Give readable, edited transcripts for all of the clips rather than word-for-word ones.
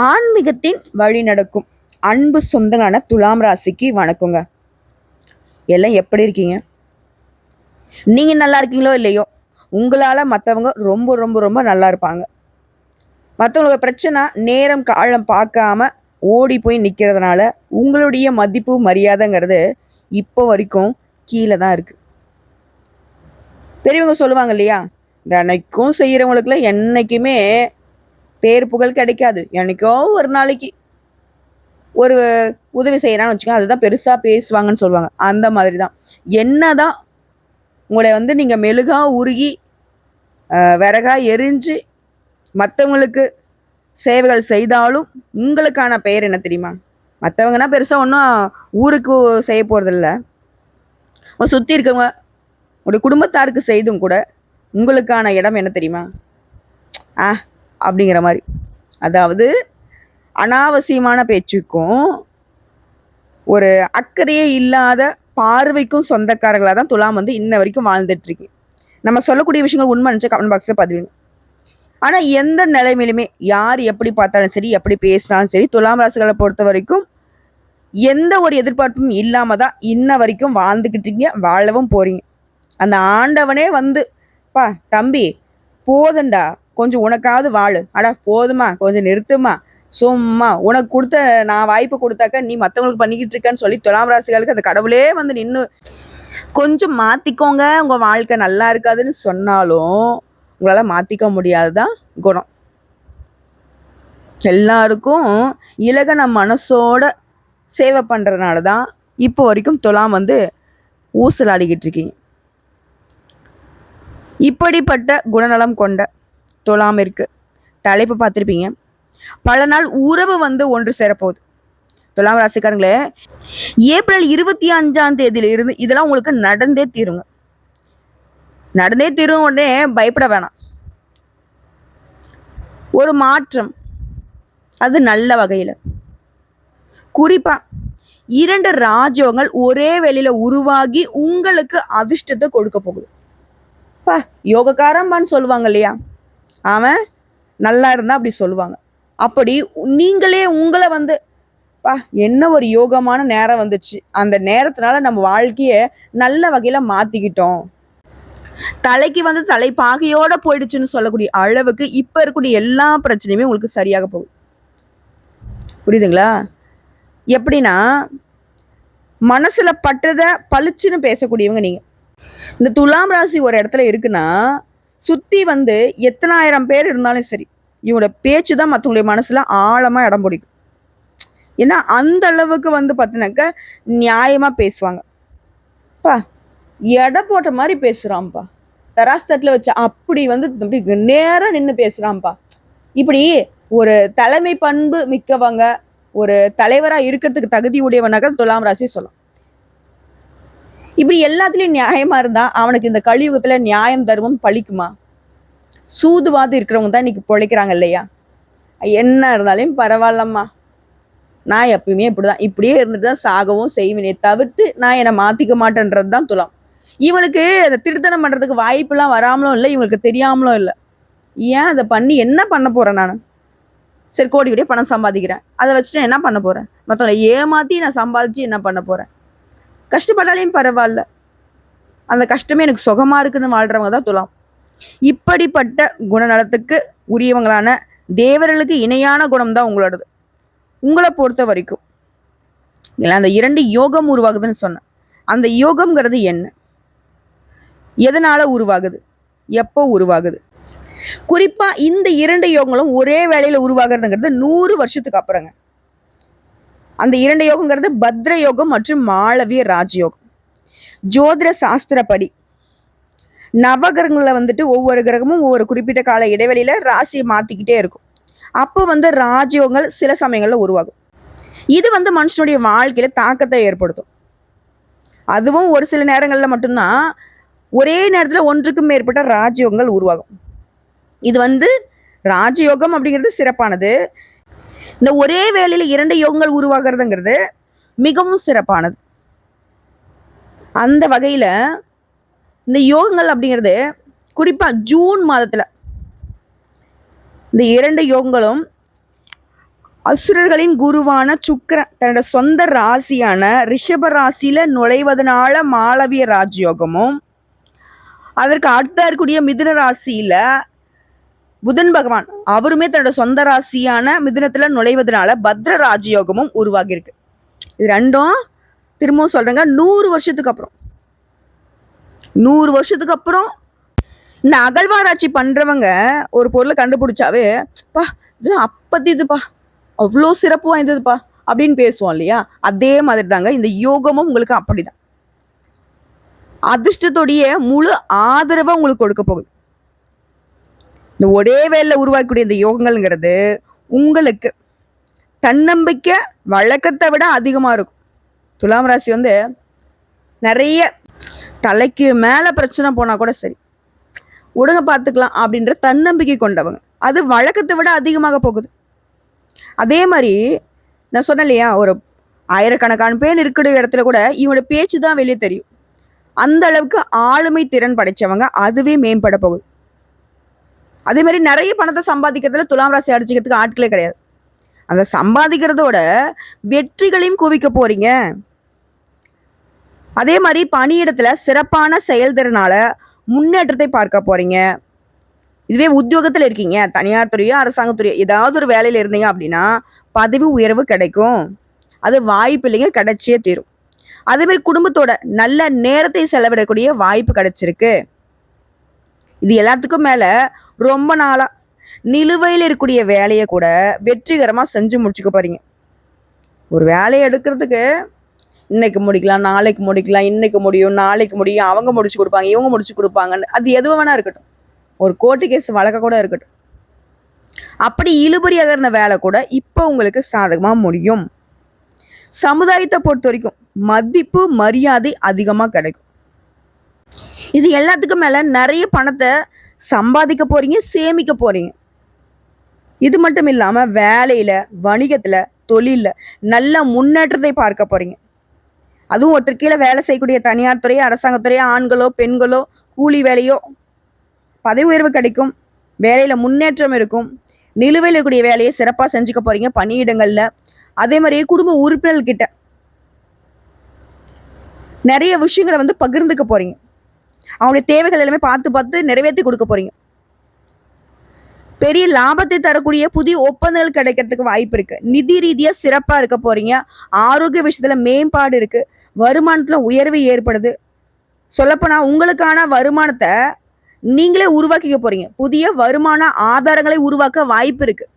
ஆன்மீகத்தின் வழி நடக்கும் அன்பு சொந்தங்களான துலாம் ராசிக்கு வணக்கங்க. எல்லாம் எப்படி இருக்கீங்க? நீங்க நல்லா இருக்கீங்களோ இல்லையோ, உங்களால மற்றவங்க ரொம்ப ரொம்ப ரொம்ப நல்லா இருப்பாங்க. மற்றவங்களோட பிரச்சனை நேரம் காலம் பார்க்காம ஓடி போய் நிற்கிறதுனால உங்களுடைய மதிப்பு மரியாதைங்கிறது இப்போ வரைக்கும் கீழே தான் இருக்கு. பெரியவங்க சொல்லுவாங்க இல்லையா, தினைக்கும் செய்கிறவங்களுக்குலாம் என்னைக்குமே பேர் புகழ் கிடைக்காது. என்னைக்கோ ஒரு நாளைக்கு ஒரு உதவி செய்கிறான்னு வச்சுக்கோங்க, அதுதான் பெருசாக பேசுவாங்கன்னு சொல்லுவாங்க. அந்த மாதிரி தான் என்னதான் உங்களை நீங்கள் மெழுகா உருகி விறகா எரிஞ்சு மற்றவங்களுக்கு சேவைகள் செய்தாலும் உங்களுக்கான பெயர் என்ன தெரியுமா? மற்றவங்கன்னா பெருசாக ஒன்றும் ஊருக்கு செய்ய போகிறதில்ல, சுற்றி இருக்கவங்க உங்களுடைய குடும்பத்தாருக்கு செய்தும் கூட உங்களுக்கான இடம் என்ன தெரியுமா? அப்படிங்கிற மாதிரி. அதாவது அனாவசியமான பேச்சுக்கும் ஒரு அக்கறையே இல்லாத பார்வைக்கும் சொந்தக்காரர்களாக தான் துலாம் இன்ன வரைக்கும் வாழ்ந்துட்டு இருக்கு. நம்ம சொல்லக்கூடிய விஷயங்கள் உண்மை நினச்சா கமெண்ட் பாக்ஸில் பதிவுங்க. ஆனால் எந்த நிலைமையிலுமே யார் எப்படி பார்த்தாலும் சரி, எப்படி பேசினாலும் சரி, துலாம் ராசிகளை பொறுத்த வரைக்கும் எந்த ஒரு எதிர்பார்ப்பும் இல்லாமல் தான் இன்ன வரைக்கும் வாழ்ந்துக்கிட்டீங்க, வாழவும் போறீங்க. அந்த ஆண்டவனே பா தம்பி போதண்டா, கொஞ்சம் உனக்காவது வாழு, அடா போதுமா கொஞ்சம் நிறுத்துமா, சும்மா உனக்கு கொடுத்த நான் வாய்ப்பு கொடுத்தாக்க நீ மற்றவங்களுக்கு பண்ணிக்கிட்டு இருக்கேன்னு சொல்லி துலாம் ராசிகளுக்கு அந்த கடவுளே நின்று கொஞ்சம் மாற்றிக்கோங்க, உங்கள் வாழ்க்கை நல்லா இருக்காதுன்னு சொன்னாலும் உங்களால் மாற்றிக்க முடியாதுதான் குணம். எல்லாருக்கும் இலகன மனசோட சேவை பண்ணுறதுனால தான் இப்போ வரைக்கும் துலாம் ஊசலாடிக்கிட்டு இருக்கீங்க. இப்படிப்பட்ட குணநலம் கொண்ட துலாம் இருக்கு தலைப்பு பார்த்துருப்பீங்க. பல நாள் உறவு ஒன்று சேரப்போகுது. துலாம் ராசிக்காரங்களே, ஏப்ரல் 25ஆம் தேதியிலிருந்து இதெல்லாம் உங்களுக்கு நடந்தே தீருங்க. நடந்தே தீரும். உடனே பயப்பட வேணாம். ஒரு மாற்றம், அது நல்ல வகையில். குறிப்பா 2 ராஜயோகங்கள் ஒரே வேளையில உருவாகி உங்களுக்கு அதிர்ஷ்டத்தை கொடுக்க போகுது. யோகக்காரம்பான்னு சொல்லுவாங்க இல்லையா, அவன் நல்லா இருந்தா அப்படி சொல்லுவாங்க. அப்படி நீங்களே உங்களை என்ன ஒரு யோகமான நேரம் வந்துச்சு, அந்த நேரத்தினால நம்ம வாழ்க்கைய நல்ல வகையில மாத்திக்கிட்டோம், தலைக்கு தலைப்பாகையோட போயிடுச்சுன்னு சொல்லக்கூடிய அளவுக்கு இப்ப இருக்கக்கூடிய எல்லா பிரச்சனையுமே உங்களுக்கு சரியாக போகுது. புரியுதுங்களா? எப்படின்னா, மனசுல பட்டத பளிச்சுன்னு பேசக்கூடியவங்க நீங்க. இந்த துலாம் ராசி ஒரு இடத்துல இருக்குன்னா சுத்தி எத்தனாயிரம் பேர் இருந்தாலும் சரி, இவங்களோட பேச்சு தான் மற்றவங்களுடைய மனசுல ஆழமா இடம் பிடிக்கும். ஏன்னா அந்த அளவுக்கு பார்த்தினாக்க நியாயமா பேசுவாங்க. எடை போட்ட மாதிரி பேசுறான்ப்பா, தராஸ் தட்டில் வச்சு அப்படி அப்படி நேரம் நின்று பேசுறான்ப்பா. இப்படி ஒரு தலைமை பண்பு மிக்கவங்க, ஒரு தலைவராக இருக்கிறதுக்கு தகுதி உடையவனாக துலாம் ராசி சொல்லலாம். இப்படி எல்லாத்துலயும் நியாயமா இருந்தா அவனுக்கு இந்த கலியுகத்துல நியாயம் தர்மம் பழிக்குமா? சூதுவாது இருக்கிறவங்க தான் இன்னைக்கு பொழைக்கிறாங்க இல்லையா? என்ன இருந்தாலும் பரவாயில்லம்மா, நான் எப்பயுமே இப்படிதான், இப்படியே இருந்துட்டு தான் சாகவும் செய்வேனே தவிர்த்து நான் என்னை மாத்திக்க மாட்டேன்றது தான் துலாம். இவனுக்கு அதை திருத்தனம் பண்றதுக்கு வாய்ப்புலாம் வராமலும் இல்லை, இவங்களுக்கு தெரியாமலும் இல்லை. ஏன் அதை பண்ணி என்ன பண்ண போறேன் நான்? சரி, கோடி கோடியே பணம் சம்பாதிக்கிறேன், அதை வச்சுட்டு என்ன பண்ண போறேன்? மற்றவங்களை ஏமாத்தி நான் சம்பாதிச்சு என்ன பண்ண போறேன்? கஷ்டப்பட்டாலையும் பரவாயில்ல, அந்த கஷ்டமே எனக்கு சுகமா இருக்குன்னு வாழ்றவங்க தான் துலாம். இப்படிப்பட்ட குணநலத்துக்கு உரியவங்களான தேவர்களுக்கு இணையான குணம் தான் உங்களோடது. உங்களை பொறுத்த வரைக்கும் அந்த 2 யோகம் உருவாகுதுன்னு சொன்னேன். அந்த யோகம்ங்கிறது என்ன, எதனால உருவாகுது, எப்போ உருவாகுது? குறிப்பா இந்த 2 யோகங்களும் ஒரே வேளையில உருவாகிறதுங்கிறது 100 வருஷத்துக்கு அப்புறங்க. அந்த 2 யோகங்கிறது பத்ர யோகம் மற்றும் மாளவிய ராஜயோகம். ஜோதிட சாஸ்திரப்படி நவகிரகங்களை ஒவ்வொரு கிரகமும் ஒவ்வொரு குறிப்பிட்ட கால இடைவெளியில ராசியை மாத்திக்கிட்டே இருக்கும். அப்போ ராஜயோகங்கள் சில சமயங்கள்ல உருவாகும். இது மனுஷனுடைய வாழ்க்கையில தாக்கத்தை ஏற்படுத்தும். அதுவும் ஒரு சில நேரங்கள்ல மட்டும்தான் ஒரே நேரத்துல ஒன்றுக்கும் மேற்பட்ட ராஜயோகங்கள் உருவாகும். இது ராஜயோகம் அப்படிங்கிறது சிறப்பானது. இந்த ஒரே வேளையில 2 யோகங்கள் உருவாகிறதுங்கிறது மிகவும் சிறப்பானது. அந்த வகையில இந்த யோகங்கள் அப்படிங்கிறது குறிப்பாக ஜூன் மாதத்தில் இந்த 2 யோகங்களும் அசுரர்களின் குருவான சுக்கிரன் தன்னோட சொந்த ராசியான ரிஷப ராசியில நுழைவதனால மாளவிய ராஜயோகமும், அதற்கு அடுத்த இருக்கக்கூடிய மிதுன ராசியில புதன் பகவான் அவருமே தன்னோட சொந்த ராசியான மிதுனத்துல நுழைவதனால பத்ர ராஜயோகமும் உருவாகி இருக்கு. இது ரெண்டும் திரும்பவும் சொல்றேங்க, 100 வருஷத்துக்கு அப்புறம் 100 வருஷத்துக்கு அப்புறம் இந்த அகழ்வாராய்ச்சி பண்றவங்க ஒரு பொருளை கண்டுபிடிச்சாவே பா இதெல்லாம் அப்பத்திதுப்பா, அவ்வளோ சிறப்பு வாய்ந்ததுப்பா அப்படின்னு பேசுவோம் இல்லையா? அதே மாதிரி தாங்க இந்த யோகமும் உங்களுக்கு அப்படிதான். அதிர்ஷ்டத்துடைய முழு ஆதரவை உங்களுக்கு கொடுக்க போகுது. இந்த ஒரே வேலையில் உருவாக்கக்கூடிய இந்த யோகங்கள்ங்கிறது உங்களுக்கு தன்னம்பிக்கை வழக்கத்தை விட அதிகமா இருக்கும். துலாம் ராசி நிறைய தலைக்கு மேல பிரச்சனை போனா கூட சரி, உடங்க பார்த்துக்கலாம் அப்படின்ற தன்னம்பிக்கை கொண்டவங்க. அது வழக்கத்தை விட அதிகமாக போகுது. அதே மாதிரி நான் சொன்னேன் இல்லையா, ஒரு ஆயிரக்கணக்கான பேர் இருக்கிற இடத்துல கூட இவனோட பேச்சு தான் வெளியே தெரியும். அந்த அளவுக்கு ஆளுமை திறன் படைச்சவங்க, அதுவே மேம்பட போகுது. அதே மாதிரி நிறைய பணத்தை சம்பாதிக்கிறதுல துலாம் ராசி அடிச்சுக்கிறதுக்கு ஆட்களே கிடையாது. அந்த சம்பாதிக்கிறதோட வெற்றிகளையும் குவிக்க போறீங்க. அதே மாதிரி பணியிடத்துல சிறப்பான செயல்திறனால முன்னேற்றத்தை பார்க்க போறீங்க. இதுவே உத்தியோகத்துல இருக்கீங்க, தனியார் துறையோ அரசாங்கத்துறையோ ஏதாவது ஒரு வேலையில இருந்தீங்க அப்படின்னா பதவி உயர்வு கிடைக்கும். அது வாய்ப்பு இல்லைங்க, கிடைச்சே தீரும். அதே மாதிரி குடும்பத்தோட நல்ல நேரத்தை செலவிடக்கூடிய வாய்ப்பு கிடைச்சிருக்கு. இது எல்லாத்துக்கும் மேல ரொம்ப நாளா நிலுவையில் இருக்கக்கூடிய வேலையை கூட வெற்றிகரமா செஞ்சு முடிச்சுக்க போறீங்க. ஒரு வேலையை எடுக்கிறதுக்கு இன்னைக்கு முடிக்கலாம், நாளைக்கு முடிக்கலாம், இன்னைக்கு முடியும், நாளைக்கு முடியும், அவங்க முடிச்சு கொடுப்பாங்க, இவங்க முடிச்சு கொடுப்பாங்கன்னு, அது எதுவும் வேணா இருக்கட்டும், ஒரு கோர்ட்டு கேஸ் வழக்க கூட இருக்கட்டும், அப்படி இழுபறியாக இருந்த வேலை கூட இப்போ உங்களுக்கு சாதகமா முடியும். சமுதாயத்தை பொறுத்த வரைக்கும் மதிப்பு மரியாதை அதிகமா கிடைக்கும். இது எல்லாத்துக்கும் மேல நிறைய பணத்தை சம்பாதிக்க போறீங்க, சேமிக்க போறீங்க. இது மட்டும் இல்லாம வேலையில, வணிகத்துல, தொழில நல்ல முன்னேற்றத்தை பார்க்க போறீங்க. அதுவும் ஒருத்தர் கீழே வேலை செய்யக்கூடிய தனியார் துறை, அரசாங்கத்துறையோ, ஆண்களோ பெண்களோ, கூலி வேலையோ பதவி உயர்வு கிடைக்கும், வேலையில முன்னேற்றம் இருக்கும், நிலுவையில் இருக்கக்கூடிய வேலையை சிறப்பாக செஞ்சுக்க போறீங்க பணியிடங்கள்ல. அதே மாதிரியே குடும்ப உறுப்பினர்கிட்ட நிறைய விஷயங்களை பகிர்ந்துக்க போறீங்க. அவங்களுடைய தேவைகள் எல்லாமே பார்த்து பார்த்து நிறைவேற்றி கொடுக்க போறீங்க. பெரிய லாபத்தை தரக்கூடிய புதிய ஒப்பந்தங்கள் கிடைக்கிறதுக்கு வாய்ப்பு இருக்கு. நிதி ரீதியா சிறப்பா இருக்க போறீங்க. ஆரோக்கிய விஷயத்துல மேம்பாடு இருக்கு. வருமானத்துல உயர்வு ஏற்படுது. சொல்லப்போனா உங்களுக்கான வருமானத்தை நீங்களே உருவாக்கிக்க போறீங்க. புதிய வருமான ஆதாரங்களை உருவாக்க வாய்ப்பு இருக்கு.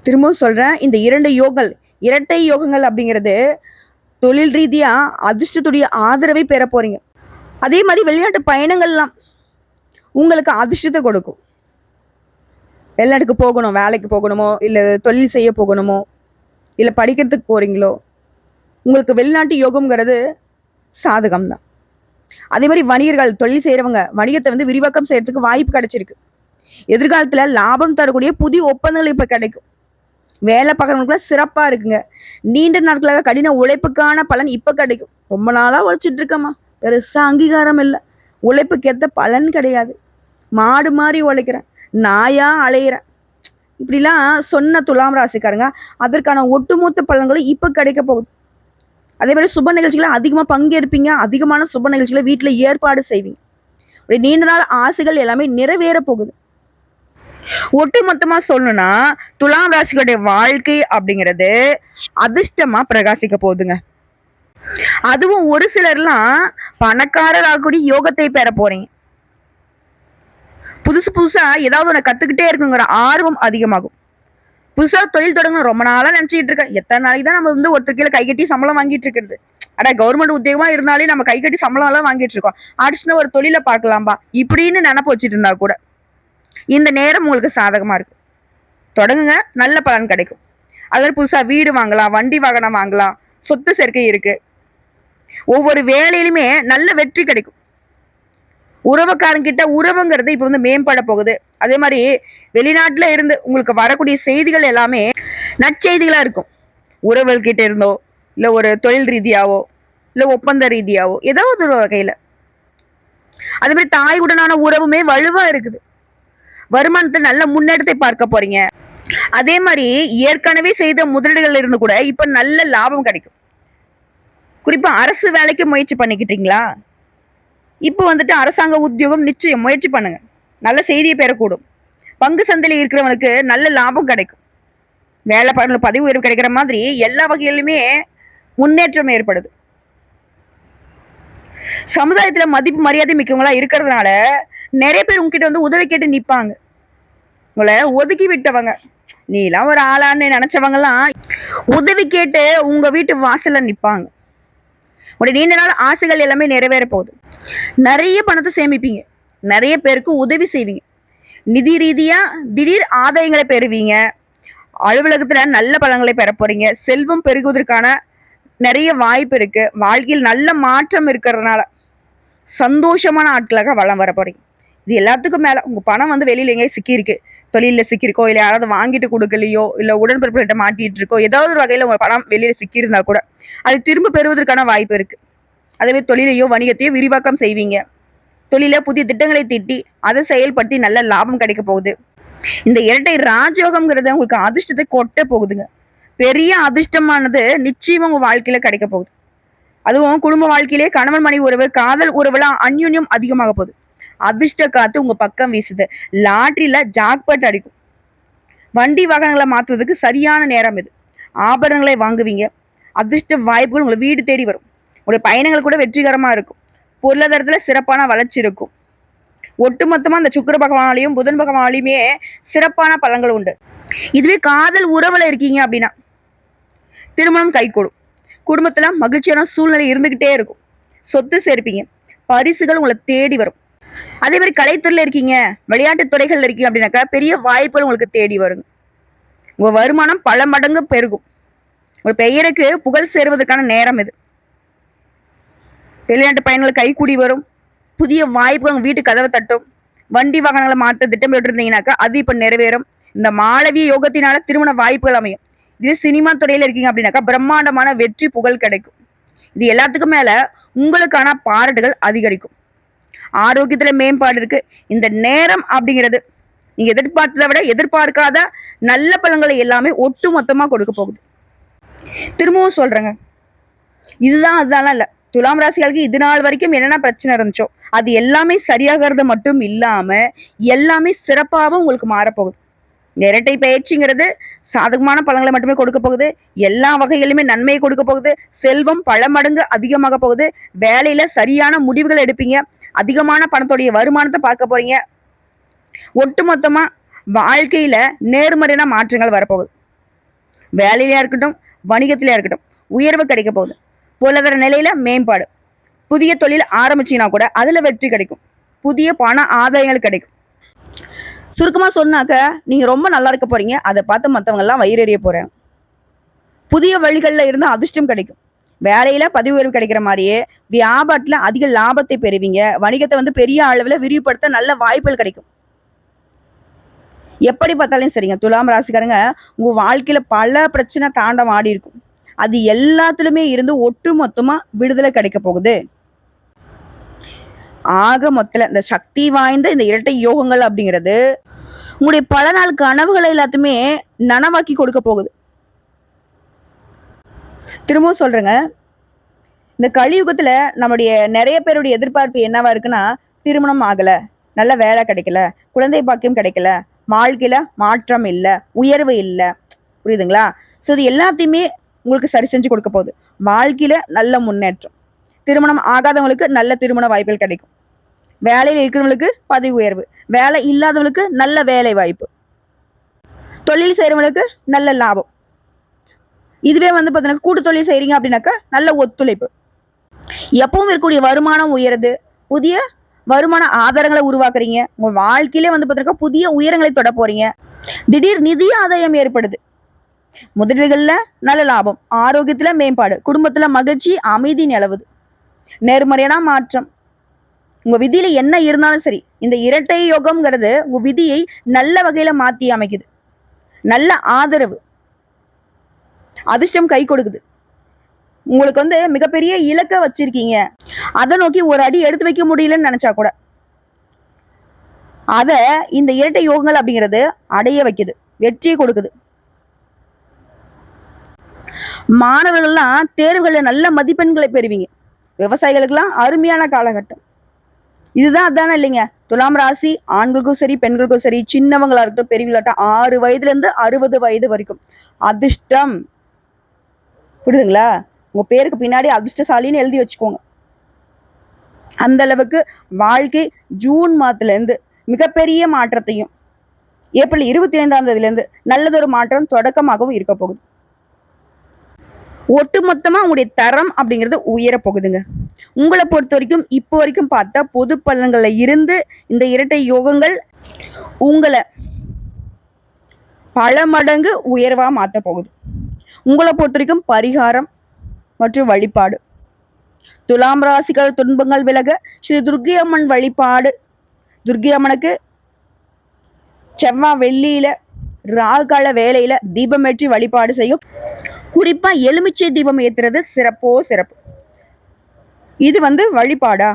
திரும்பவும் சொல்றேன், இந்த 2 யோகங்கள், இரட்டை யோகங்கள் அப்படிங்கிறது தொழில் ரீதியா அதிர்ஷ்டத்துடைய ஆதரவை பெற போறீங்க. அதே மாதிரி வெளிநாட்டு பயணங்கள்லாம் உங்களுக்கு அதிர்ஷ்டத்தை கொடுக்கும். வெளிநாட்டுக்கு போகணும், வேலைக்கு போகணுமோ, இல்லை தொழில் செய்ய போகணுமோ, இல்லை படிக்கிறதுக்கு போறீங்களோ, உங்களுக்கு வெளிநாட்டு யோகம்ங்கிறது சாதகம் தான். அதே மாதிரி வணிகர்கள், தொழில் செய்யறவங்க வணிகத்தை விரிவாக்கம் செய்யறதுக்கு வாய்ப்பு கிடைச்சிருக்கு. எதிர்காலத்துல லாபம் தரக்கூடிய புதிய ஒப்பந்தங்கள் இப்ப கிடைக்கும். வேலை பார்க்குறவங்களுக்குலாம் சிறப்பா இருக்குங்க. நீண்ட நாட்களாக கடின உழைப்புக்கான பலன் இப்ப கிடைக்கும். ரொம்ப நாளா உழைச்சிட்டு இருக்கமா, பெருசா அங்கீகாரம் இல்லை, உழைப்புக்கு ஏற்ற பலன் கிடையாது, மாடு மாதிரி உழைக்கிறேன், நாயா அலையிறேன், இப்படிலாம் சொன்ன துலாம் ராசிக்காரங்க அதற்கான ஒட்டுமொத்த பலன்களும் இப்ப கிடைக்க போகுது. அதே மாதிரி சுப நிகழ்ச்சிகளை அதிகமா பங்கேற்பீங்க. அதிகமான சுப நிகழ்ச்சிகளை வீட்டுல ஏற்பாடு செய்வீங்க. நீண்ட நாள் ஆசைகள் எல்லாமே நிறைவேற போகுது. ஒட்டு மொத்தமா சொல்லணும்னா துலாம் ராசிகளுடைய வாழ்க்கை அப்படிங்கிறது அதிர்ஷ்டமா பிரகாசிக்க போகுதுங்க. அதுவும் ஒரு சிலர்லாம் பணக்காரர் ஆகக்கூடிய யோகத்தை பெற போறீங்க. புதுசு புதுசா ஏதாவது ஒன்று கத்துக்கிட்டே இருக்குங்கிற ஆர்வம் அதிகமாகும். புதுசா தொழில் தொடங்கணும் ரொம்ப நாளா நினைச்சிட்டு இருக்கேன். எத்தனை நாளைக்கு தான் நம்ம ஒருத்தர் கீழே கை கட்டி சம்பளம் வாங்கிட்டு இருக்கிறது. ஆனா கவர்மெண்ட் உத்தியோகமா இருந்தாலே நம்ம கை கட்டி சம்பளம் எல்லாம் வாங்கிட்டு இருக்கோம். அடுத்து ஒரு தொழிலை பார்க்கலாம்பா இப்படின்னு நினைப்பு வச்சுட்டு இருந்தா கூட இந்த நேரம் உங்களுக்கு சாதகமா இருக்கு. தொடங்குங்க, நல்ல பலன் கிடைக்கும். அதாவது புதுசா வீடு வாங்கலாம், வண்டி வாகனம் வாங்கலாம், சொத்து சேர்க்கை இருக்கு. ஒவ்வொரு வேலையிலுமே நல்ல வெற்றி கிடைக்கும். உறவுக்காரங்கிட்ட உறவுங்கிறது இப்ப மேம்பட போகுது. அதே மாதிரி வெளிநாட்டுல இருந்து உங்களுக்கு வரக்கூடிய செய்திகள் எல்லாமே நற்செய்திகளா இருக்கும். உறவுகிட்ட இருந்தோ, இல்ல ஒரு தொழில் ரீதியாவோ, இல்ல ஒப்பந்த ரீதியாவோ, ஏதாவது ஒரு வகையில. அதே மாதிரி தாயுடனான உறவுமே வலுவா இருக்குது. வருமானத்தை நல்ல முன்னேற்றத்தை பார்க்க போறீங்க. அதே மாதிரி ஏற்கனவே செய்த முதலீடுகள்ல இருந்து கூட இப்ப நல்ல லாபம் கிடைக்கும். குறிப்பா அரசு வேலைக்கு முயற்சி பண்ணிக்கிட்டீங்களா? இப்போ வந்துட்டு அரசாங்க உத்தியோகம் நிச்சயம் முயற்சி பண்ணுங்க. நல்ல செய்தியை பெறக்கூடும். பங்கு சந்தையில இருக்கிறவனுக்கு நல்ல லாபம் கிடைக்கும். வேலை பதவி உயர்வு கிடைக்கிற மாதிரி எல்லா வகையிலுமே முன்னேற்றம் ஏற்படுது. சமுதாயத்துல மதிப்பு மரியாதை மிக்கவங்களா இருக்கிறதுனால நிறைய பேர் உங்ககிட்ட வந்து உதவி கேட்டு நிப்பாங்க. உங்களை ஒதுக்கி விட்டவங்க, நீ எல்லாம் ஒரு ஆளான்னு நினைச்சவங்க எல்லாம் உதவி கேட்டு உங்க வீட்டு வாசல்ல நிப்பாங்க. உடைய நீண்ட நாள் ஆசைகள் எல்லாமே நிறைவேற போகுது. நிறைய பணத்தை சேமிப்பீங்க. நிறைய பேருக்கு உதவி செய்வீங்க. நிதி ரீதியா திடீர் ஆதாயங்களை பெறுவீங்க. அலுவலகத்துல நல்ல பலன்களை பெற போறீங்க. செல்வம் பெருகுவதற்கான நிறைய வாய்ப்பு இருக்கு. வாழ்க்கையில் நல்ல மாற்றம் இருக்கிறதுனால சந்தோஷமான ஆட்களாக வளம் வர போறீங்க. இது எல்லாத்துக்கும் மேல உங்க பணம் வந்து வெளியில எங்கேயும் சிக்கியிருக்கு, தொழில சிக்கியிருக்கோ, இல்ல யாராவது வாங்கிட்டு கொடுக்கலையோ, இல்ல உடன்பிறப்புகிட்ட மாட்டிட்டு இருக்கோ, ஏதாவது ஒரு வகையில உங்க பணம் வெளியில சிக்கியிருந்தா கூட அது திரும்ப பெறுவதற்கான வாய்ப்பு இருக்கு. அதே தொழிலையோ வணிகத்தையோ விரிவாக்கம் செய்வீங்க. தொழில புதிய திட்டங்களை தீட்டி அதை செயல்படுத்தி நல்ல லாபம் கிடைக்க போகுது. இந்த இரட்டை ராஜயோகம்ங்கிறது உங்களுக்கு அதிர்ஷ்டத்தை கொட்ட போகுதுங்க. பெரிய அதிர்ஷ்டமானது நிச்சயமா உங்க வாழ்க்கையில கிடைக்க போகுது. அதுவும் குடும்ப வாழ்க்கையிலே கணவன் மனைவி உறவு, காதல் உறவுலாம் அந்யுன்யம் அதிகமாக போகுது. அதிர்ஷ்ட காத்து உங்க பக்கம் வீசுது. லாட்டரியில ஜாக்பாட் அடிக்கும். வண்டி வாகனங்களை மாற்றுவதற்கு சரியான நேரம் இது. ஆபரணங்களை வாங்குவீங்க. அதிர்ஷ்ட வாய்ப்புகள் உங்களை வீடு தேடி வரும். உங்களுடைய பயணங்கள் கூட வெற்றிகரமா இருக்கும். பொருளாதாரத்துல சிறப்பான வளர்ச்சி இருக்கும். ஒட்டுமொத்தமா அந்த சுக்கிர பகவானாலையும் புதன் பகவானாலையுமே சிறப்பான பலன்கள் உண்டு. இதுவே காதல் உறவுல இருக்கீங்க அப்படின்னா திருமணம் கைகூடும். குடும்பத்துல மகிழ்ச்சியான சூழ்நிலை இருந்துகிட்டே இருக்கும். சொத்து சேர்ப்பீங்க. பரிசுகள் உங்களை தேடி வரும். அதே மாதிரி கலைத்துறையில இருக்கீங்க, விளையாட்டு துறைகள்ல இருக்கீங்க அப்படின்னாக்கா பெரிய வாய்ப்புகள் உங்களுக்கு தேடி வருங்க. உங்க வருமானம் பல மடங்கு பெருகும். ஒரு பெயருக்கு புகழ் சேருவதற்கான நேரம் இது. வெளிநாட்டு பயணங்கள் கைகூடி வரும். புதிய வாய்ப்புகள் உங்க வீட்டு கதவை தட்டும். வண்டி வாகனங்களை மாற்ற திட்டமிட்டு இருந்தீங்கன்னாக்கா அது இப்ப நிறைவேறும். இந்த மாளவிய யோகத்தினால திருமண வாய்ப்புகள் அமையும். இது சினிமா துறையில இருக்கீங்க அப்படின்னாக்கா பிரம்மாண்டமான வெற்றி புகழ் கிடைக்கும். இது எல்லாத்துக்கும் மேல உங்களுக்கான பாராட்டுகள் அதிகரிக்கும். ஆரோக்கியத்துல மேம்பாடு இருக்கு. இந்த நேரம் அப்படிங்கிறது நீங்க எதிர்பார்த்ததை விட எதிர்பார்க்காத நல்ல பலன்களை எல்லாமே ஒட்டு மொத்தமா கொடுக்க போகுது. திரும்பவும் சொல்றேங்க, இதுதான் அதெல்லாம் இல்ல. துலாம் ராசிகளுக்கு இது நாள் வரைக்கும் என்னென்ன பிரச்சனை இருந்துச்சோ அது எல்லாமே சரியாகிறது மட்டும் இல்லாம எல்லாமே சிறப்பாகவும் உங்களுக்கு மாறப்போகுது. இரட்டை பயிற்சிங்கிறது சாதகமான பலன்களை மட்டுமே கொடுக்க போகுது. எல்லா வகையிலுமே நன்மையை கொடுக்க போகுது. செல்வம் பல மடங்கு அதிகமாக போகுது. வேலையில சரியான முடிவுகள் எடுப்பீங்க. அதிகமான பணத்துடைய வருமானத்தை பார்க்க போறீங்க. ஒட்டுமொத்தமா வாழ்க்கையில நேர்மறையான மாற்றங்கள் வரப்போகுது. வேலையிலயா இருக்கட்டும், வணிகத்திலயா இருக்கட்டும் உயர்வு கிடைக்க போகுது. பொருளாதார நிலையில மேம்பாடு. புதிய தொழில் ஆரம்பிச்சீங்கன்னா கூட அதுல வெற்றி கிடைக்கும். புதிய பண ஆதாயங்கள் கிடைக்கும். சுருக்கமா சொன்னாக்க நீங்க ரொம்ப நல்லா இருக்க போறீங்க. அதை பார்த்து மற்றவங்க எல்லாம் வயிறறிய போறேன். புதிய வழிகள்ல இருந்து அதிர்ஷ்டம் கிடைக்கும். வேலையில பதவி உயர்வு கிடைக்கிற மாதிரியே வியாபாரத்துல அதிக லாபத்தை பெறுவீங்க. வணிகத்தை வந்து பெரிய அளவுல விரிவுபடுத்த நல்ல வாய்ப்புகள் கிடைக்கும். எப்படி பார்த்தாலும் சரிங்க, துலாம் ராசிக்காரங்க உங்க வாழ்க்கையில பல பிரச்சனை தாண்டம் ஆடி இருக்கும். அது எல்லாத்துலயுமே இருந்து ஒட்டு மொத்தமா விடுதலை கிடைக்க போகுது. ஆக மொத்தல இந்த சக்தி வாய்ந்த இந்த இரட்டை யோகங்கள் அப்படிங்கிறது உங்களுடைய பல நாள் கனவுகளை எல்லாத்தையுமே நனவாக்கி கொடுக்க போகுது. திரும்பவும் சொல்றேங்க, இந்த கலியுகத்துல நம்முடைய நிறைய பேருடைய எதிர்பார்ப்பு என்னவா இருக்குன்னா, திருமணம் ஆகல, நல்ல வேலை கிடைக்கல, குழந்தை பாக்கியம் கிடைக்கல, வாழ்க்கையில மாற்றம் இல்லை, உயர்வு இல்லை. புரியுதுங்களா? ஸோ இது எல்லாத்தையுமே உங்களுக்கு சரி செஞ்சு கொடுக்க போகுது. வாழ்க்கையில நல்ல முன்னேற்றம். திருமணம் ஆகாதவங்களுக்கு நல்ல திருமண வாய்ப்புகள் கிடைக்கும். வேலையில் இருக்கிறவங்களுக்கு பதவி உயர்வு. வேலை இல்லாதவங்களுக்கு நல்ல வேலை வாய்ப்பு. தொழில் செய்கிறவங்களுக்கு நல்ல லாபம். இதுவே வந்து பார்த்தீங்கன்னா கூட்டு தொழில் செய்கிறீங்க அப்படின்னாக்கா நல்ல ஒத்துழைப்பு. எப்பவும் இருக்கக்கூடிய வருமானம் உயருது. புதிய வருமான ஆதாரங்களை உருவாக்குறீங்க. உங்க வாழ்க்கையிலே வந்து பார்த்தீங்கன்னா புதிய உயரங்களை தொட போறீங்க. திடீர் நிதி ஆதாயம் ஏற்படுது. முதலீடுகள்ல நல்ல லாபம். ஆரோக்கியத்துல மேம்பாடு. குடும்பத்துல மகிழ்ச்சி, அமைதி நிலவுது. நேர்மறையான மாற்றம். உங்க விதியில என்ன இருந்தாலும் சரி, இந்த இரட்டை யோகம்ங்கிறது உங்க விதியை நல்ல வகையில மாத்தி அமைக்குது. நல்ல ஆதரவு. அதிர்ஷ்டம் கை கொடுக்குது. உங்களுக்கு வந்து மிகப்பெரிய இலக்க வச்சிருக்கீங்க, அதை நோக்கி ஒரு அடி எடுத்து வைக்க முடியலன்னு நினைச்சா கூட அத இந்த இரட்டை யோகங்கள் அப்படிங்கிறது அடைய வைக்குது. வெற்றியை கொடுக்குது. மாணவர்கள்லாம் தேர்வுகளில் நல்ல மதிப்பெண்களை பெறுவீங்க. விவசாயிகளுக்கெல்லாம் அருமையான காலகட்டம். இதுதான் அதானே இல்லைங்க. துலாம் ராசி ஆண்களுக்கும் சரி பெண்களுக்கும் சரி, சின்னவங்களா இருக்கட்டும் பெரியவங்களாகட்டும், 6 வயதுல இருந்து 60 வயது வரைக்கும் அதிர்ஷ்டம். புரியுதுங்களா? உங்க பேருக்கு பின்னாடி அதிர்ஷ்டசாலின்னு எழுதி வச்சுக்கோங்க. அந்த அளவுக்கு வாழ்க்கை ஜூன் மாதத்துல இருந்து மிகப்பெரிய மாற்றத்தையும், ஏப்ரல் 25ஆம் தேதியிலிருந்து நல்லதொரு மாற்றம் தொடக்கமாகவும் இருக்க போகுது. ஒட்டுமொத்தமா உங்களுடைய தரம் அப்படிங்கிறது உயர போகுதுங்க. உங்களை பொறுத்த வரைக்கும் இப்போ வரைக்கும் பார்த்தா பொது பலன்கள்ல இருந்து இந்த இரட்டை யோகங்கள் உங்களை பல மடங்கு உயர்வா மாத்த போகுது. உங்களை பொறுத்த வரைக்கும் பரிகாரம் மற்றும் வழிபாடு. துலாம் ராசிகள் துன்பங்கள் விலக ஸ்ரீ துர்க்கை அம்மன் வழிபாடு. துர்க்கை அம்மனுக்கு செவ்வாய் வெள்ளியில ராகால வேலையில தீபமேற்றி வழிபாடு செய்யும். குறிப்பா எலுமிச்சை தீபம் ஏத்துறது சிறப்போ சிறப்பு. இது வழிபாடா?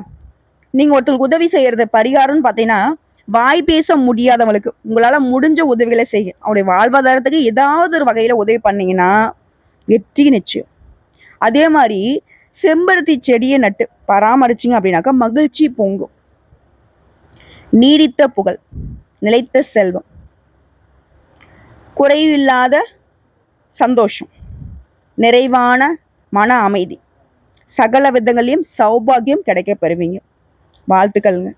நீங்க ஒருத்தருக்கு உதவி செய்யறது பரிகாரம்னு பாத்தீங்கன்னா, வாய் பேச முடியாதவங்களுக்கு உங்களால முடிஞ்ச உதவிகளை செய்ய, அவருடைய வாழ்வாதாரத்துக்கு ஏதாவது ஒரு வகையில உதவி பண்ணீங்கன்னா வெற்றி நிச்சயம். அதே மாதிரி செம்பருத்தி செடியை நட்டு பராமரிச்சிங்க அப்படின்னாக்கா மகிழ்ச்சி பொங்கும். நீடித்த புகழ், நிலைத்த செல்வம், குறைவில்லாத சந்தோஷம், நிறைவான மன அமைதி, சகல விதங்களையும் சௌபாகியம் கிடைக்க பெறுவீங்க. வாழ்த்துக்கள்ங்க.